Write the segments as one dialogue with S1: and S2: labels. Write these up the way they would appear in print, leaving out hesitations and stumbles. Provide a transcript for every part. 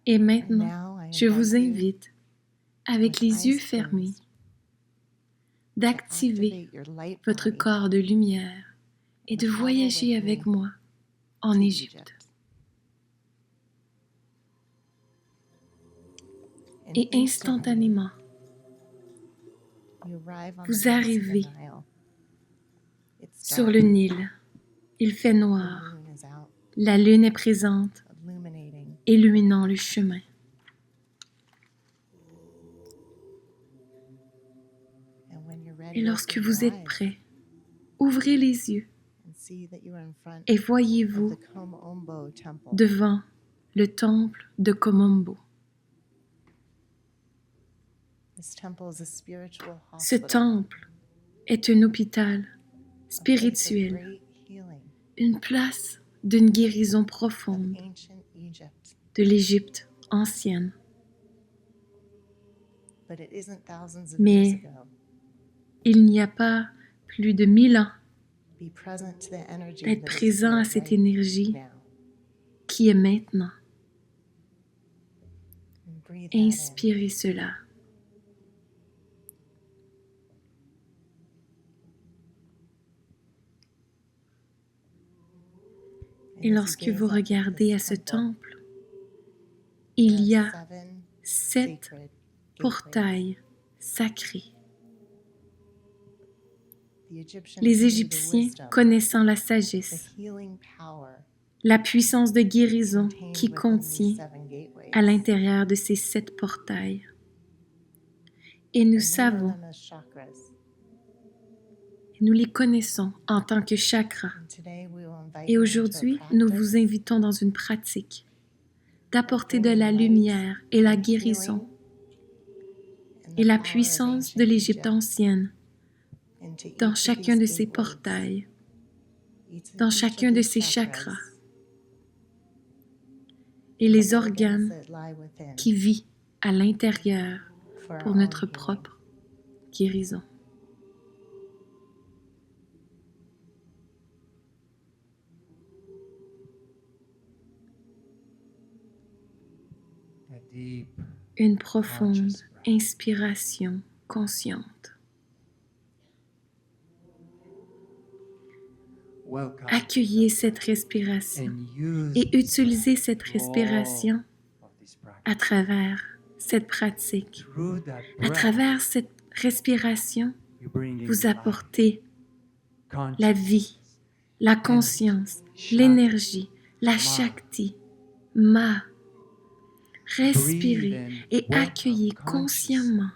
S1: Et maintenant, je vous invite, avec les yeux fermés, d'activer votre corps de lumière et de voyager avec moi en Égypte. Et instantanément, vous arrivez sur le Nil. Il fait noir. La lune est présente, illuminant le chemin. Et lorsque vous êtes prêt, ouvrez les yeux et voyez-vous devant le temple de Komombo. Ce temple est un hôpital spirituel, une place d'une guérison profonde de l'Égypte ancienne. Mais il n'y a pas plus de 1000 ans d'être présent à cette énergie qui est maintenant. Inspirez cela. Et lorsque vous regardez à ce temple, il y a 7 portails sacrés. Les Égyptiens, connaissant la sagesse, la puissance de guérison qui contient à l'intérieur de ces 7 portails. Et nous savons, nous les connaissons en tant que chakras. Et aujourd'hui, nous vous invitons dans une pratique d'apporter de la lumière et la guérison et la puissance de l'Égypte ancienne dans chacun de ces portails, dans chacun de ces chakras et les organes qui vivent à l'intérieur pour notre propre guérison. Une profonde inspiration consciente. Accueillez cette respiration et utilisez cette respiration à travers cette pratique. À travers cette respiration, vous apportez la vie, la conscience, l'énergie, la Shakti, Ma. Respirez et accueillez consciemment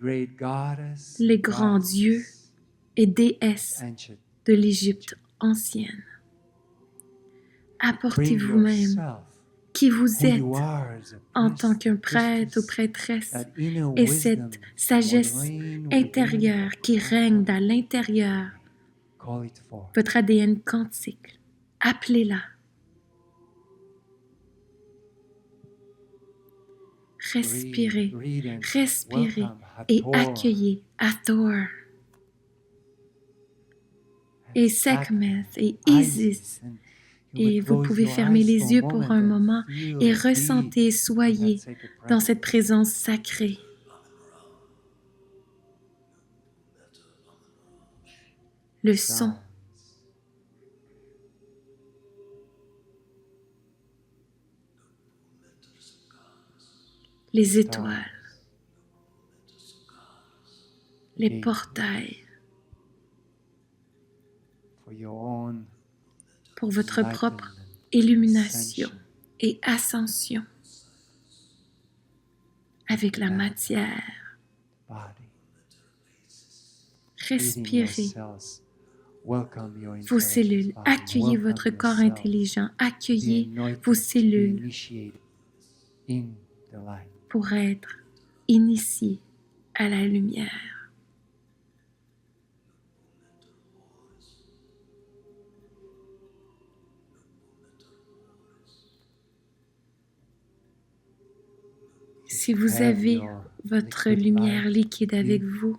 S1: les grands dieux et déesses de l'Égypte ancienne. Apportez vous-même qui vous êtes en tant qu'un prêtre ou prêtresse et cette sagesse intérieure qui règne dans l'intérieur, votre ADN quantique. Appelez-la. Respirez, respirez et accueillez Hathor et Sekhmet et Isis. Et vous pouvez fermer les yeux pour un moment et ressentez, soyez dans cette présence sacrée. Le son. Les étoiles. Les portails. Pour votre propre illumination et ascension avec la matière. Respirez vos cellules, accueillez votre corps intelligent, accueillez vos cellules pour être initiés à la lumière. Si vous avez votre lumière liquide avec vous,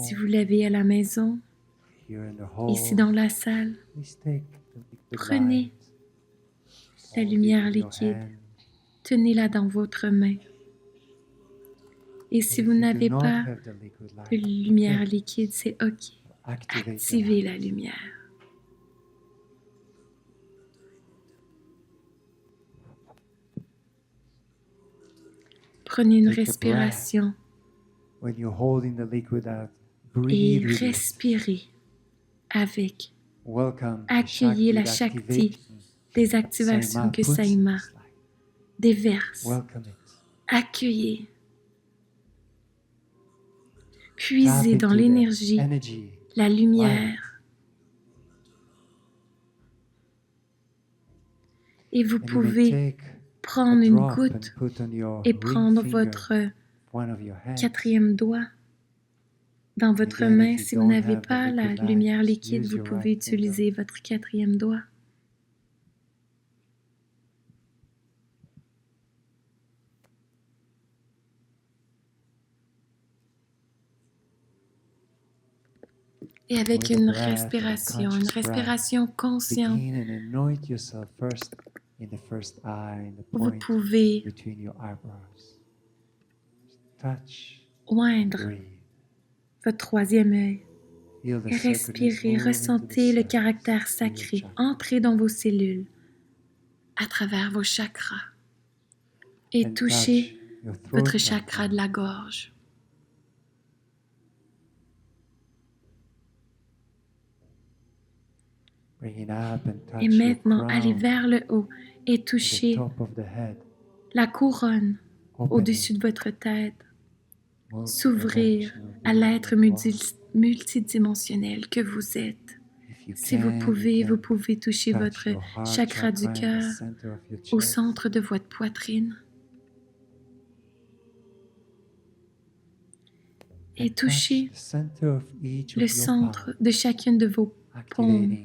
S1: si vous l'avez à la maison, ici dans la salle, Prenez la lumière liquide, tenez-la dans votre main. Et si vous n'avez pas de lumière liquide, c'est OK. Activez la lumière. Prenez une respiration et respirez avec. Accueillez la Shakti des activations que Saima déverse. Accueillez. Puisez dans l'énergie, la lumière. Et vous pouvez prendre une goutte et prendre votre quatrième doigt dans votre main. Si vous n'avez pas la lumière liquide, vous pouvez utiliser votre quatrième doigt. Et avec une respiration consciente, vous pouvez oindre votre troisième œil et respirer, ressentez le caractère sacré entrer dans vos cellules à travers vos chakras et touchez votre chakra de la gorge. Et maintenant, allez vers le haut et touchez la couronne au-dessus de votre tête. S'ouvrir à l'être multidimensionnel que vous êtes. Si vous pouvez toucher votre chakra du cœur au centre de votre poitrine. Et touchez le centre de chacune de vos paumes,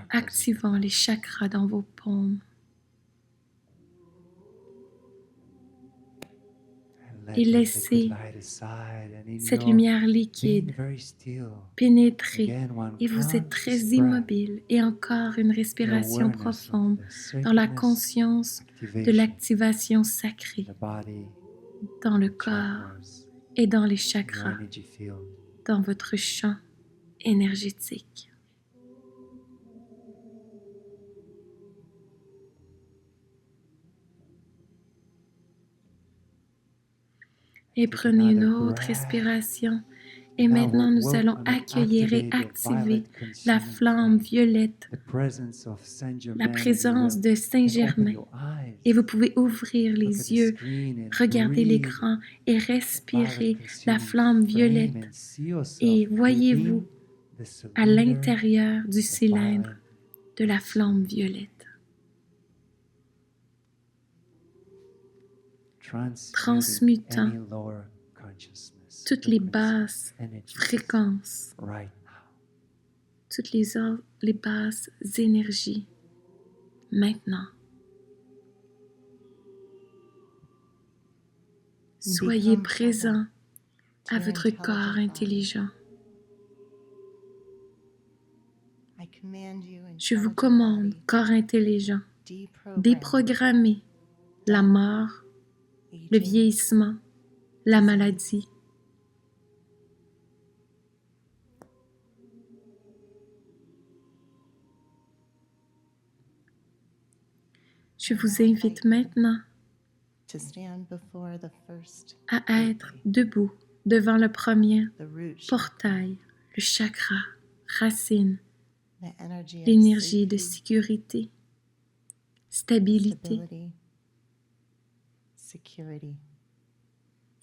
S1: activant les chakras dans vos paumes. Et laissez cette lumière liquide pénétrer. Et vous êtes très immobile. Et encore une respiration profonde dans la conscience de l'activation sacrée dans le corps et dans les chakras, dans votre champ énergétique. Et prenez une autre respiration. Et maintenant, nous allons accueillir et activer la flamme violette, la présence de Saint-Germain. Et vous pouvez ouvrir les yeux, regarder l'écran et respirer la flamme violette. Et voyez-vous à l'intérieur du cylindre de la flamme violette. Transmutant toutes les basses fréquences, toutes les basses énergies, maintenant. Soyez présent à votre corps intelligent. Je vous commande, corps intelligent, déprogrammez la mort, le vieillissement, la maladie. Je vous invite maintenant à être debout devant le premier portail, le chakra, racine, l'énergie de sécurité, stabilité.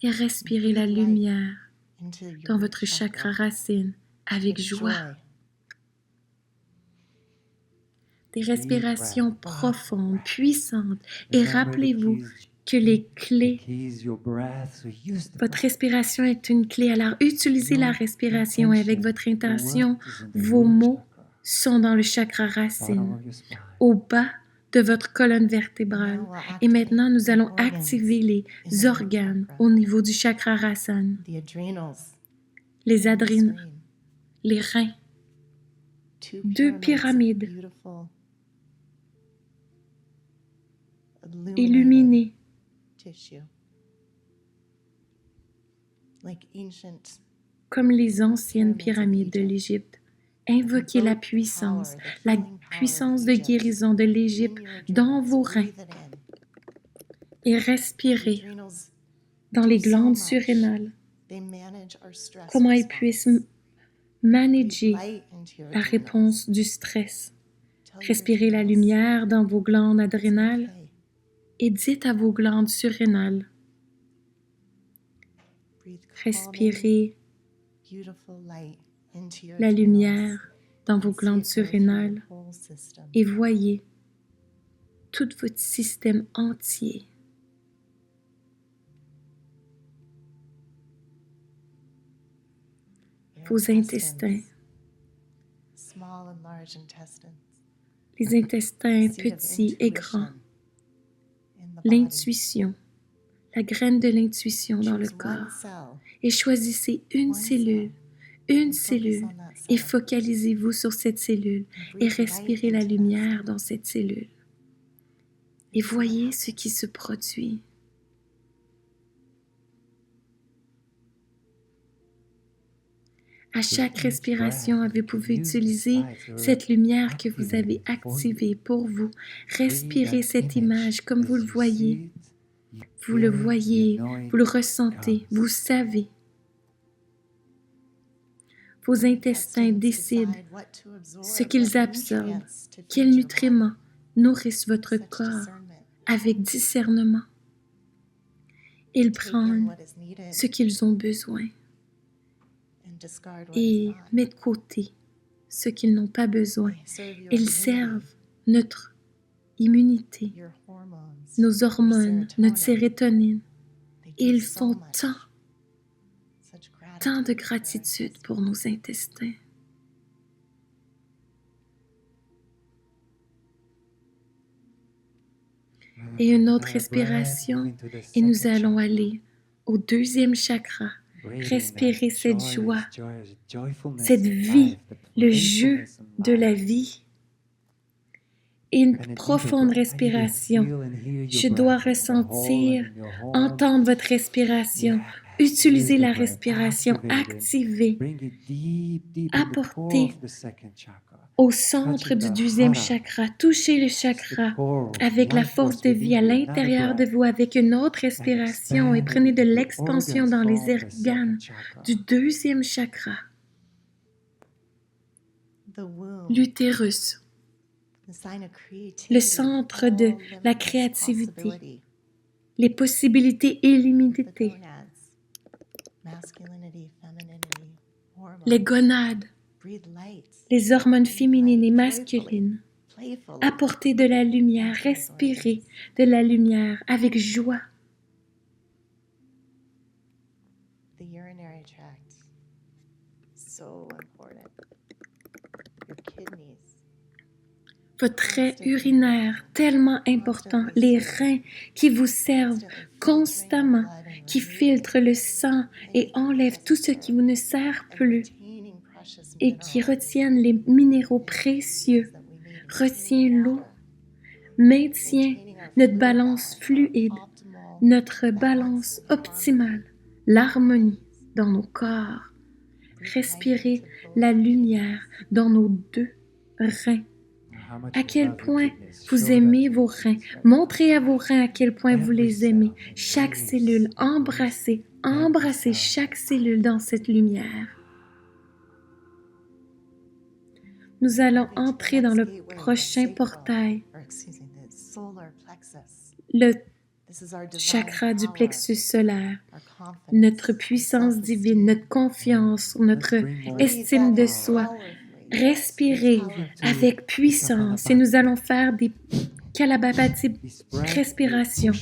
S1: Et respirez la lumière dans votre chakra racine avec joie. Des respirations profondes, puissantes. Et rappelez-vous que les clés, votre respiration est une clé. Alors, utilisez la respiration et avec votre intention, vos mots sont dans le chakra racine, au bas de votre colonne vertébrale. Et maintenant, nous allons activer les organes au niveau du chakra racine, les adrénales, les reins, 2 pyramides illuminées comme les anciennes pyramides de l'Égypte. Invoquez la puissance de guérison de l'Égypte dans vos reins et respirez dans les glandes surrénales. Comment elles puissent manager la réponse du stress. Respirez la lumière dans vos glandes adrénales et dites à vos glandes surrénales. Respirez la lumière dans vos glandes surrénales et voyez tout votre système entier. Vos intestins, les intestins petits et grands, l'intuition, la graine de l'intuition dans le corps, et choisissez une cellule, et focalisez-vous sur cette cellule et respirez la lumière dans cette cellule. Et voyez ce qui se produit. À chaque respiration, vous pouvez utiliser cette lumière que vous avez activée pour vous. Respirez cette image comme vous le voyez. Vous le voyez, vous le ressentez, vous savez. Vos intestins décident ce qu'ils absorbent, quels nutriments nourrissent votre corps avec discernement. Ils prennent ce qu'ils ont besoin et mettent de côté ce qu'ils n'ont pas besoin. Ils servent notre immunité, nos hormones, notre sérotonine. Et ils font tant de gratitude pour nos intestins. Et une autre respiration, et nous allons aller au 2e chakra. Respirez cette joie, cette vie, le jeu de la vie. Et une profonde respiration. Je dois ressentir, entendre votre respiration. Utilisez la respiration, activez, apportez au centre du 2e chakra, touchez le chakra avec la force de vie à l'intérieur de vous avec une autre respiration et prenez de l'expansion dans les organes du 2e chakra. L'utérus, le centre de la créativité, les possibilités illimitées, les gonades, les hormones féminines et masculines. Apportez de la lumière, respirez de la lumière avec joie. Votre trait urinaire, tellement important, les reins qui vous servent constamment, qui filtrent le sang et enlèvent tout ce qui vous ne sert plus et qui retiennent les minéraux précieux, retient l'eau, maintient notre balance fluide, notre balance optimale, l'harmonie dans nos corps. Respirez la lumière dans nos 2 reins. À quel point vous aimez vos reins. Montrez à vos reins à quel point vous les aimez. Chaque cellule, embrassez chaque cellule dans cette lumière. Nous allons entrer dans le prochain portail, le chakra du plexus solaire, notre puissance divine, notre confiance, notre estime de soi. Respirez avec puissance et nous allons faire des Kapalabhati respirations.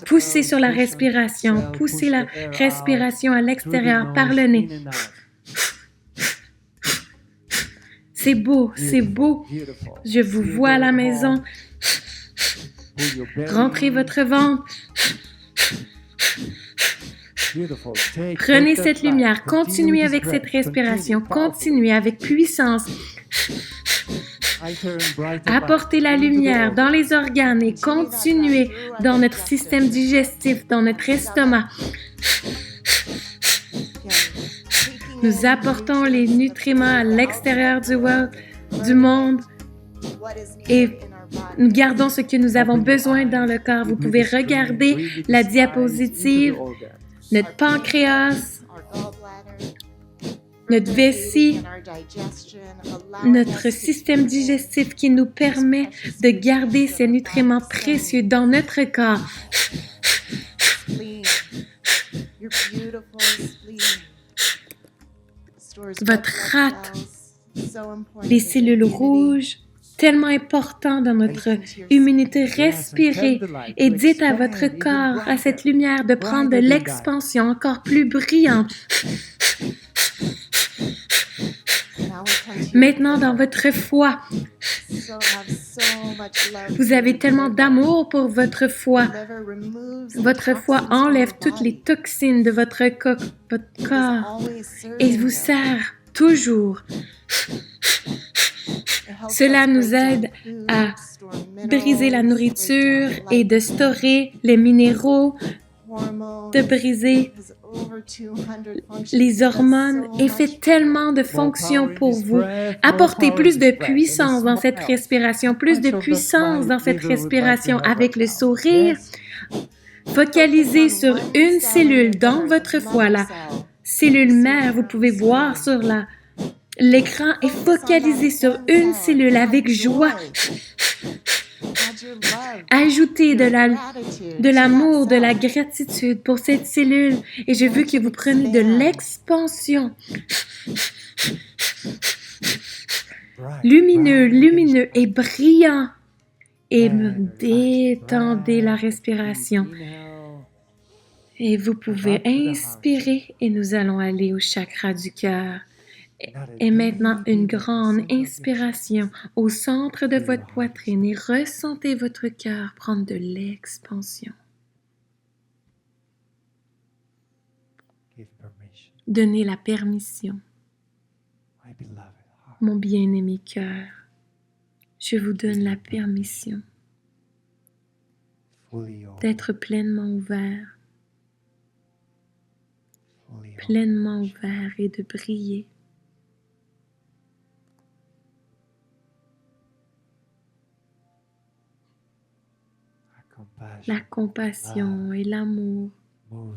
S1: Poussez sur la respiration, poussez la respiration à l'extérieur par le nez. C'est beau, c'est beau. Je vous vois à la maison. Rentrez votre ventre. Prenez cette lumière, continuez avec cette respiration, continuez avec puissance. Apportez la lumière dans les organes et continuez dans notre système digestif, dans notre estomac. Nous apportons les nutriments à l'extérieur du monde et nous gardons ce que nous avons besoin dans le corps. Vous pouvez regarder la diapositive, notre pancréas, notre vessie, notre système digestif qui nous permet de garder ces nutriments précieux dans notre corps. Votre rate, les cellules rouges, tellement important dans notre immunité. Respirez et dites à votre corps, à cette lumière, de prendre de l'expansion encore plus brillante. Maintenant, dans votre foie, vous avez tellement d'amour pour votre foie. Votre foie enlève toutes les toxines de votre corps et vous sert toujours. Cela nous aide à briser la nourriture et de stocker les minéraux, de briser les hormones et fait tellement de fonctions pour vous. Apportez plus de puissance dans cette respiration, plus de puissance dans cette respiration avec le sourire. Focalisez sur une cellule dans votre foie, la cellule mère. Vous pouvez voir sur l'écran et focalisez sur une cellule avec joie. Ajoutez de l'amour, de la gratitude pour cette cellule et je veux que vous preniez de l'expansion. Lumineux et brillant. Et détendez la respiration. Et vous pouvez inspirer et nous allons aller au chakra du cœur. Et maintenant, une grande inspiration au centre de votre poitrine et ressentez votre cœur prendre de l'expansion. Donnez la permission. Mon bien-aimé cœur, je vous donne la permission d'être pleinement ouvert et de briller. La compassion et l'amour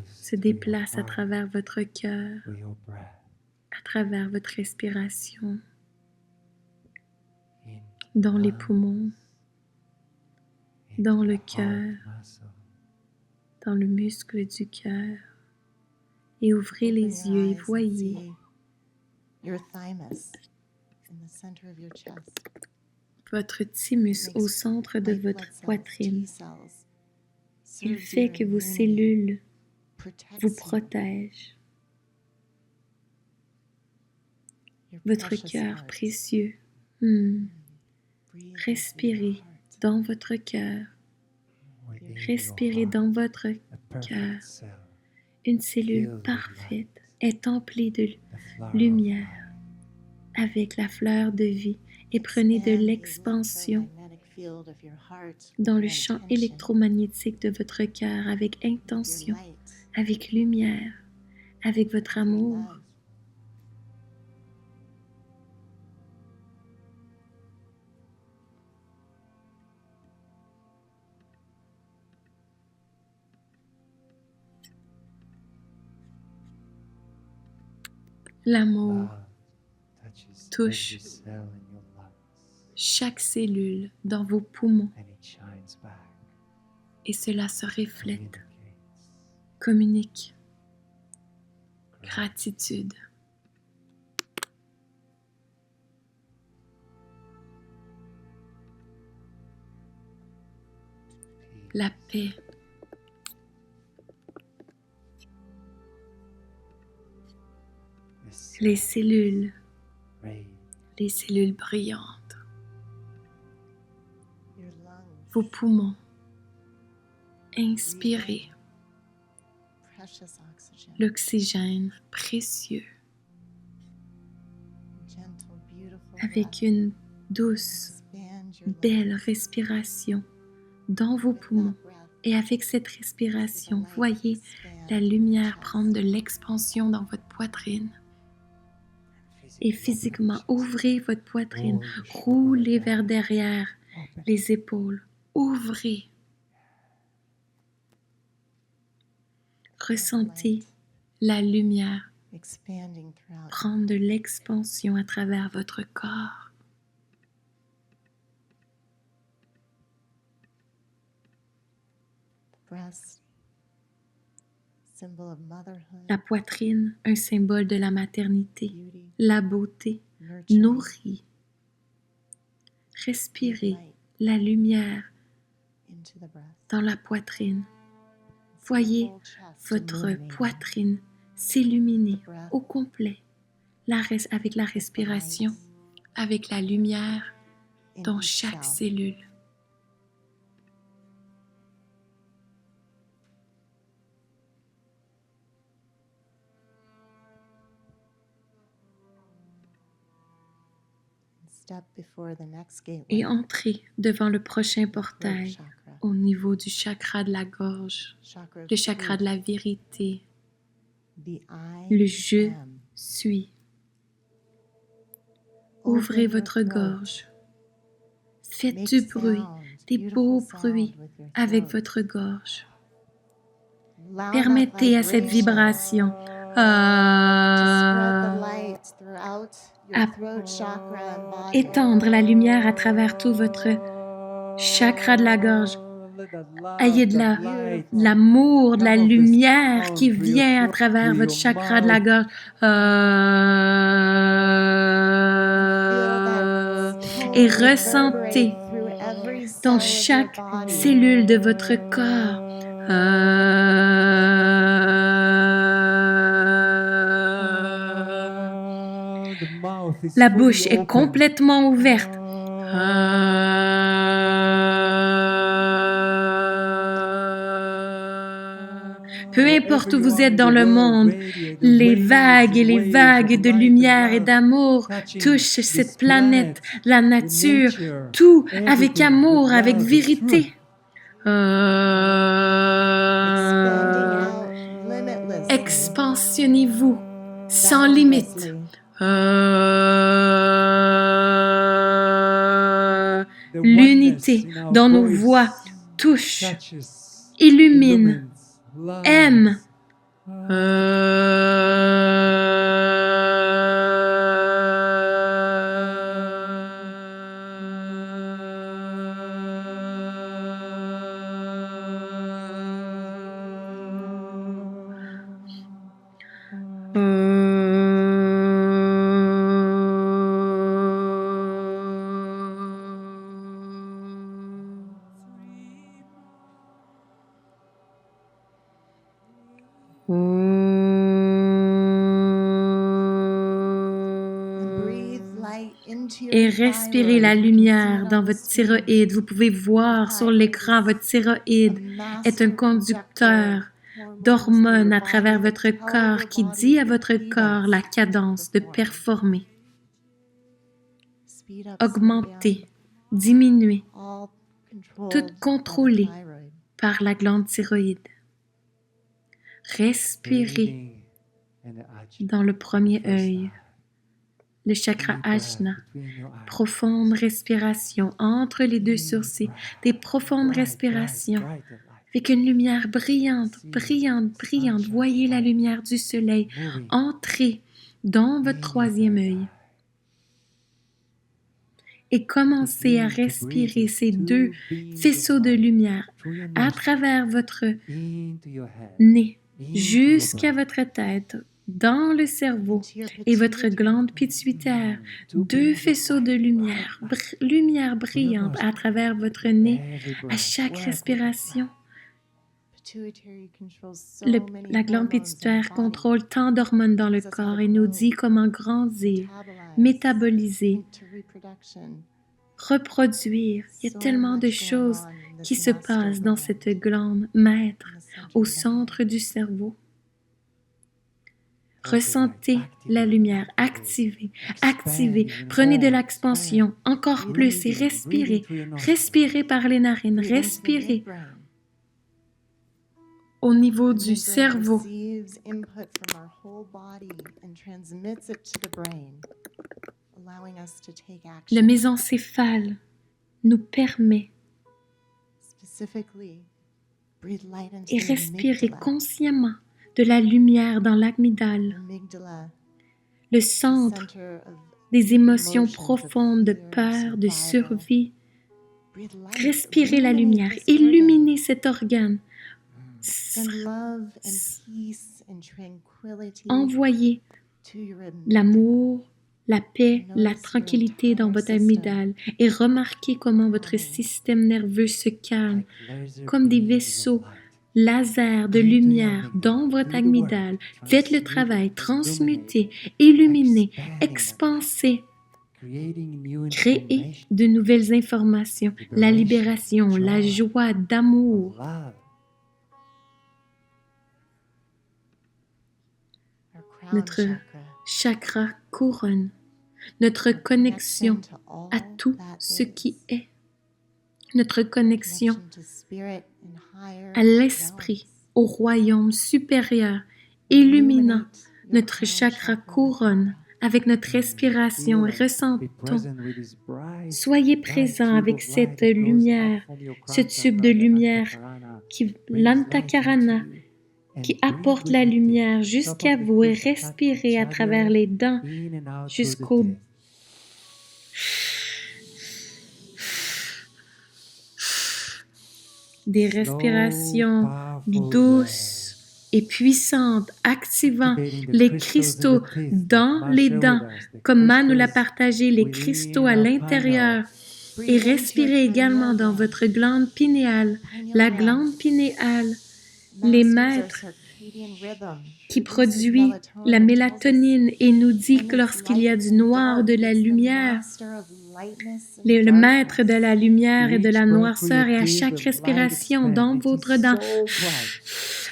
S1: se déplacent à travers votre cœur, à travers votre respiration, dans les poumons, dans le cœur, dans le muscle du cœur. Et ouvrez les yeux et voyez votre thymus au centre de votre poitrine. Il fait que vos cellules vous protègent. Votre cœur précieux. Respirez dans votre cœur. Respirez dans votre cœur. Une cellule parfaite est emplie de lumière avec la fleur de vie et prenez de l'expansion dans le champ électromagnétique de votre cœur avec intention, avec lumière, avec votre amour. L'amour touche chaque cellule dans vos poumons et cela se reflète, communique, gratitude. La paix. Les cellules brillantes, vos poumons, inspirez, l'oxygène précieux, avec une douce, belle respiration dans vos poumons. Et avec cette respiration, voyez la lumière prendre de l'expansion dans votre poitrine. Et physiquement, ouvrez votre poitrine, roulez vers derrière les épaules, ouvrez. Ressentez la lumière prendre de l'expansion à travers votre corps. La poitrine, un symbole de la maternité, la beauté, nourrie. Respirez la lumière dans la poitrine. Voyez votre poitrine s'illuminer au complet avec la respiration, avec la lumière dans chaque cellule. Et entrez devant le prochain portail au niveau du chakra de la gorge, le chakra de la vérité, le je suis. Ouvrez votre gorge. Faites du bruit, des beaux bruits avec votre gorge. Permettez à cette vibration étendre la lumière à travers tout votre chakra de la gorge. Ayez de l'amour, de la lumière qui vient à travers votre chakra de la gorge. Et ressentez dans chaque cellule de votre corps la bouche est complètement ouverte. Peu importe où vous êtes dans le monde, les vagues et les vagues de lumière et d'amour touchent cette planète, la nature, tout avec amour, avec vérité. Expansionnez-vous sans limite. L'unité dans nos voix touche, illumine, aime. Et respirez la lumière dans votre thyroïde. Vous pouvez voir sur l'écran, votre thyroïde est un conducteur d'hormones à travers votre corps qui dit à votre corps la cadence de performer. Augmenter, diminuer, tout contrôlé par la glande thyroïde. Respirez dans le premier œil, le chakra Ajna. Profonde respiration entre les deux sourcils, des profondes respirations avec une lumière brillante, brillante, brillante. Voyez la lumière du soleil entrer dans votre troisième œil. Et commencez à respirer ces deux faisceaux de lumière à travers votre nez jusqu'à votre tête, dans le cerveau et votre glande pituitaire. Deux faisceaux de lumière, lumière brillante à travers votre nez à chaque respiration. La glande pituitaire contrôle tant d'hormones dans le corps et nous dit comment grandir, métaboliser, reproduire. Il y a tellement de choses qui se passent dans cette glande maître au centre du cerveau. Ressentez la lumière, activez, activez, prenez de l'expansion, encore plus et respirez, respirez par les narines, respirez au niveau du cerveau. Le mésencéphale nous permet et respirez consciemment de la lumière dans l'amygdale, le centre des émotions profondes de peur, de survie. Respirez la lumière, illuminez cet organe. Envoyez l'amour, la paix, la tranquillité dans votre amygdale et remarquez comment votre système nerveux se calme comme des vaisseaux laser de lumière dans votre amygdale. Faites le travail, transmutez, illuminez, expansez, créez de nouvelles informations, la libération, la joie d'amour. Notre chakra couronne notre connexion à tout ce qui est, notre connexion à l'esprit, au royaume supérieur, illuminant notre chakra couronne avec notre respiration et ressentons. Soyez présent avec cette lumière, ce tube de lumière qui l'antakarana, qui apporte la lumière jusqu'à vous et respirez à travers les dents jusqu'au des respirations douces et puissantes, activant les cristaux dans les dents, comme Ma nous l'a partagé, les cristaux à l'intérieur. Et respirez également dans votre glande pinéale, la glande pinéale, les maîtres qui produit la mélatonine et nous dit que lorsqu'il y a du noir, de la lumière, le maître de la lumière et de la noirceur, et à chaque respiration dans votre dent,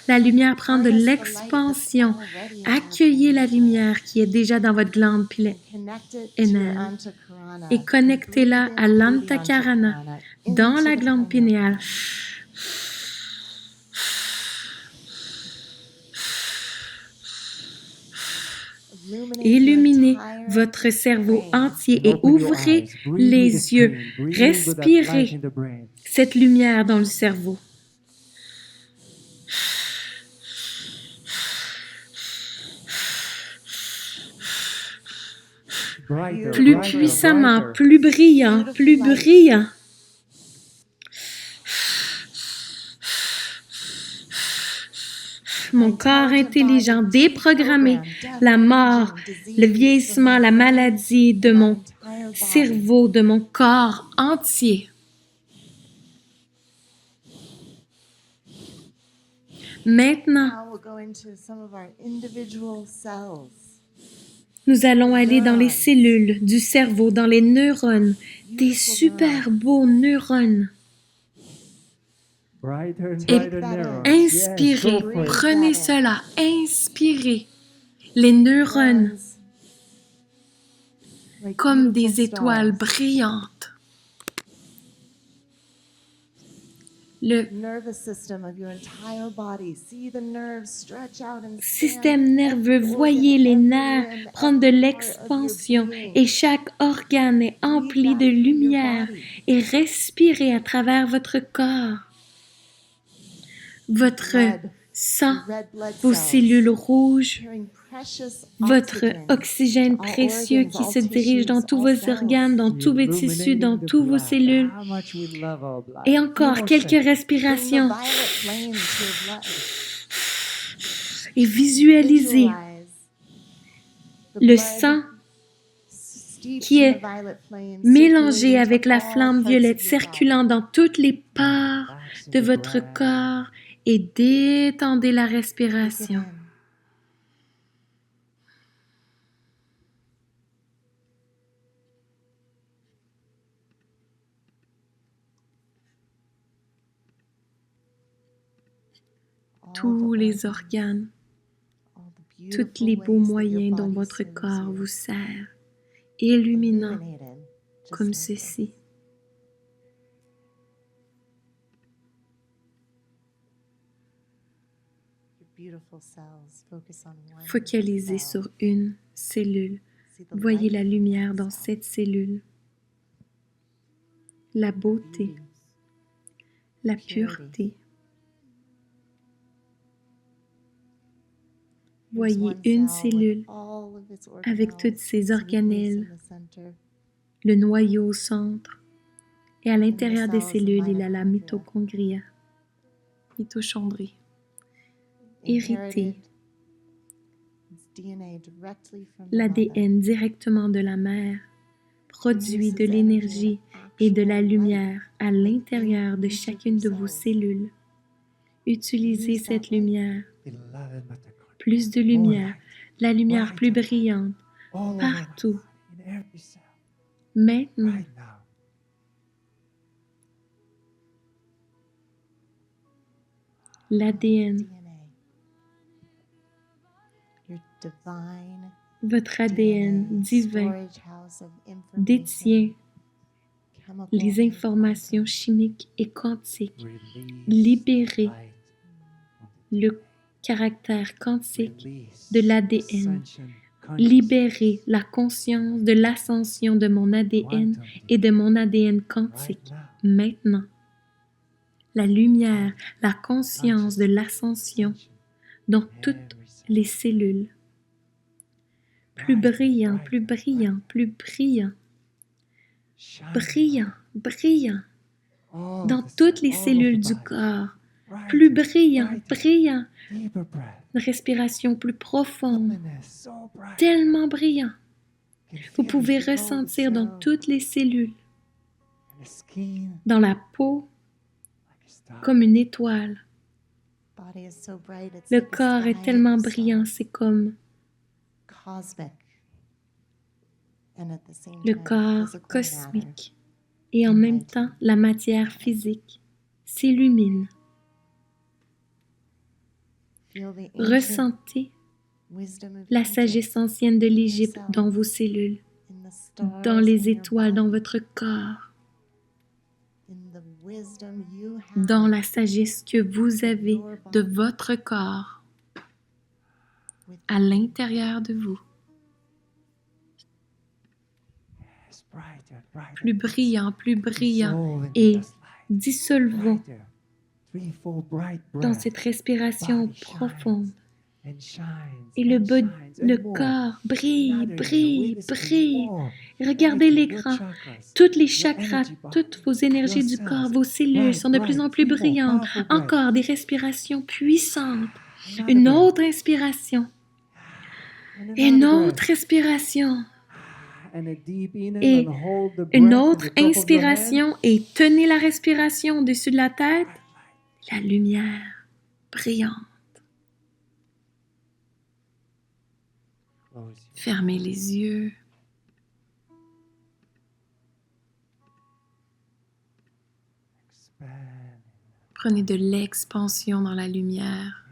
S1: la lumière prend de l'expansion. Accueillez la lumière qui est déjà dans votre glande pinéale et connectez-la à l'antakarana dans la glande pinéale. Illuminez votre cerveau entier et ouvrez les yeux. Respirez cette lumière dans le cerveau. Plus puissamment, plus brillant, plus brillant. Mon corps intelligent déprogrammé, la mort, le vieillissement, la maladie de mon cerveau, de mon corps entier. Maintenant, nous allons aller dans les cellules du cerveau, dans les neurones, des super beaux neurones. Et inspirez, prenez cela, inspirez les neurones comme des étoiles brillantes. Le système nerveux, voyez les nerfs prendre de l'expansion et chaque organe est empli de lumière et respirez à travers votre corps. Votre sang, vos cellules rouges, votre oxygène précieux qui se dirige dans tous vos organes, dans tous vos tissus, dans tous vos cellules. Et encore quelques respirations. Et visualisez le sang qui est mélangé avec la flamme violette circulant dans toutes les parts de votre corps et détendez la respiration. Tous les organes tous les beaux moyens dont votre corps vous sert, illuminant comme ceci. Focalisez sur une cellule. Voyez la lumière dans cette cellule. La beauté, la pureté. Voyez une cellule avec toutes ses organelles, le noyau au centre, et à l'intérieur des cellules, il y a la mitochondrie, héritée, l'ADN directement de la mère, produit de l'énergie et de la lumière à l'intérieur de chacune de vos cellules. Utilisez cette lumière, plus de lumière, la lumière plus brillante, partout. Maintenant, l'ADN, votre ADN divin détient les informations chimiques et quantiques. Libérez le caractère quantique de l'ADN. Libérez la conscience de l'ascension de mon ADN et de mon ADN quantique. Maintenant, la lumière, la conscience de l'ascension dans toutes les cellules. Plus brillant, plus brillant, plus brillant. Brillant, brillant. Dans toutes les cellules du corps. Plus brillant, brillant. Une respiration plus profonde. Tellement brillant. Vous pouvez ressentir dans toutes les cellules. Dans la peau, comme une étoile. Le corps est tellement brillant, c'est comme le corps cosmique et en même temps la matière physique s'illumine. Ressentez la sagesse ancienne de l'Égypte dans vos cellules, dans les étoiles, dans votre corps, dans la sagesse que vous avez de votre corps, à l'intérieur de vous. Plus brillant, et dissolvons dans cette respiration profonde. Et le corps brille, brille, brille. Et regardez l'écran. Tous les chakras, toutes vos énergies du corps, vos cellules sont de plus en plus brillantes. Encore des respirations puissantes. Une autre inspiration. Une autre respiration. Et une autre inspiration et tenez la respiration au-dessus de la tête. La lumière brillante. Fermez les yeux. Prenez de l'expansion dans la lumière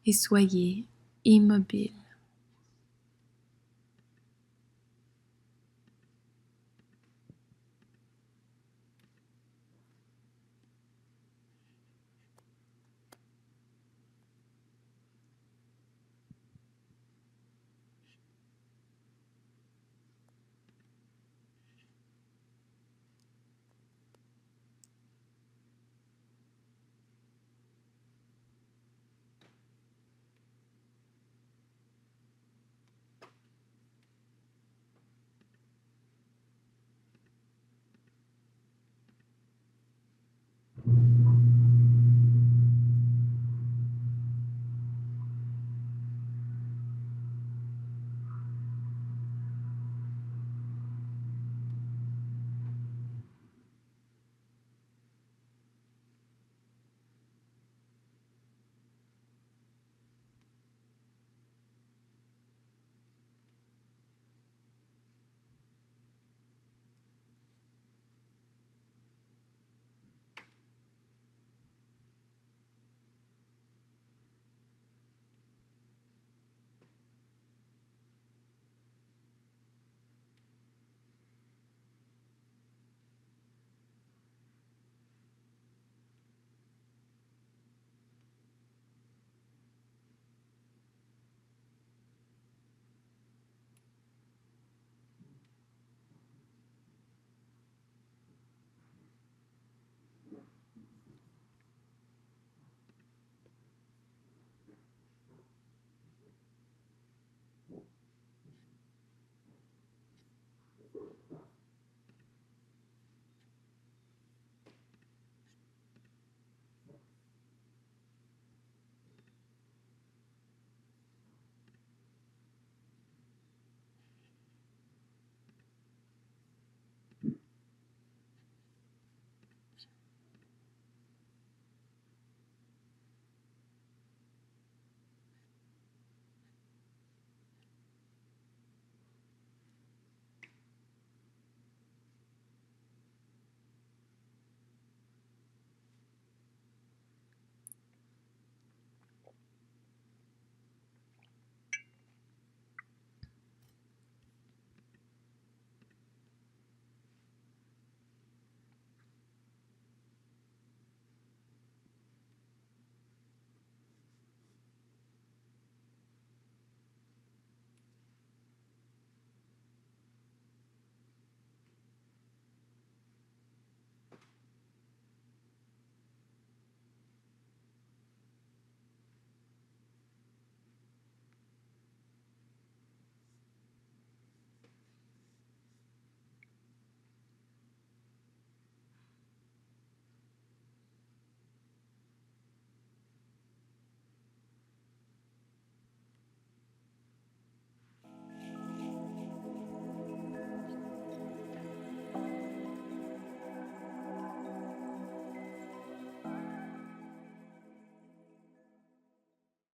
S1: et soyez immobile.